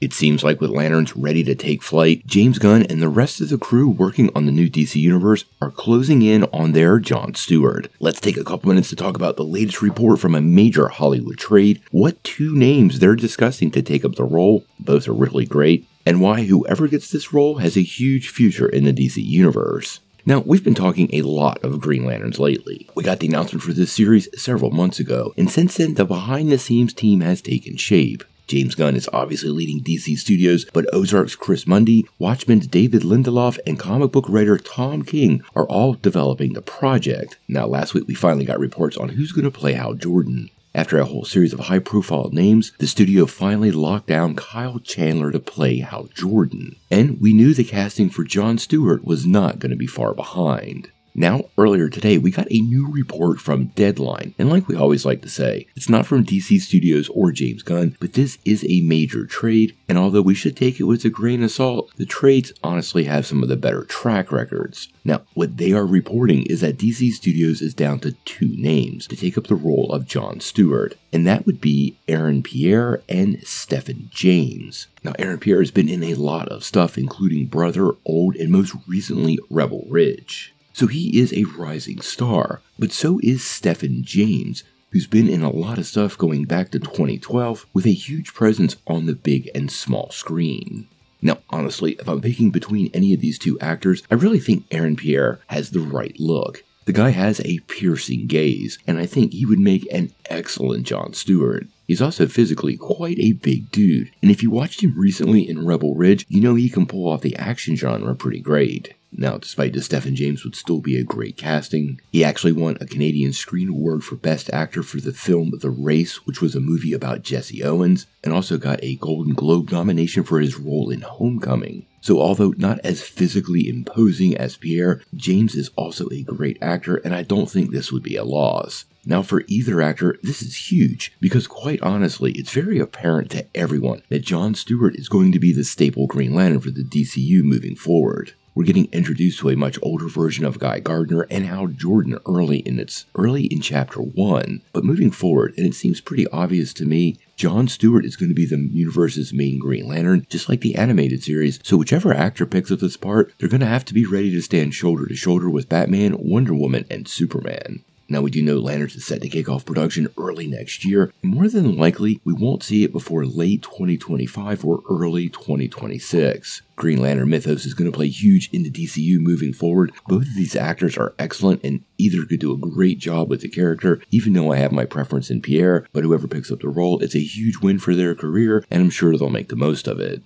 It seems like with Lanterns ready to take flight, James Gunn and the rest of the crew working on the new DC Universe are closing in on their Jon Stewart. Let's take a couple minutes to talk about the latest report from a major Hollywood trade, what two names they're discussing to take up the role, both are really great, and why whoever gets this role has a huge future in the DC Universe. Now, we've been talking a lot of Green Lanterns lately. We got the announcement for this series several months ago, and since then the behind-the-scenes team has taken shape. James Gunn is obviously leading DC Studios, but Ozark's Chris Mundy, Watchmen's David Lindelof, and comic book writer Tom King are all developing the project. Now, last week we finally got reports on who's going to play Hal Jordan. After a whole series of high-profile names, the studio finally locked down Kyle Chandler to play Hal Jordan. And we knew the casting for Jon Stewart was not going to be far behind. Now, earlier today, we got a new report from Deadline, and like we always like to say, it's not from DC Studios or James Gunn, but this is a major trade, and although we should take it with a grain of salt, the trades honestly have some of the better track records. Now, what they are reporting is that DC Studios is down to two names to take up the role of Jon Stewart, and that would be Aaron Pierre and Stephan James. Now, Aaron Pierre has been in a lot of stuff, including Brother, Old, and most recently, Rebel Ridge. So he is a rising star, but so is Stephan James, who's been in a lot of stuff going back to 2012 with a huge presence on the big and small screen. Now, honestly, if I'm picking between any of these two actors, I really think Aaron Pierre has the right look. The guy has a piercing gaze, and I think he would make an excellent Jon Stewart. He's also physically quite a big dude, and if you watched him recently in Rebel Ridge, you know he can pull off the action genre pretty great. Now, despite this, Stephan James would still be a great casting. He actually won a Canadian Screen Award for Best Actor for the film The Race, which was a movie about Jesse Owens, and also got a Golden Globe nomination for his role in Homecoming. So although not as physically imposing as Pierre, James is also a great actor, and I don't think this would be a loss. Now, for either actor, this is huge, because quite honestly, it's very apparent to everyone that Jon Stewart is going to be the staple Green Lantern for the DCU moving forward. We're getting introduced to a much older version of Guy Gardner and Hal Jordan early in Chapter 1, but moving forward, and it seems pretty obvious to me, Jon Stewart is going to be the universe's main Green Lantern, just like the animated series, so whichever actor picks up this part, they're going to have to be ready to stand shoulder to shoulder with Batman, Wonder Woman, and Superman. Now, we do know Lanterns is set to kick off production early next year, and more than likely, we won't see it before late 2025 or early 2026. Green Lantern mythos is going to play huge in the DCU moving forward. Both of these actors are excellent and either could do a great job with the character, even though I have my preference in Pierre, but whoever picks up the role, it's a huge win for their career, and I'm sure they'll make the most of it.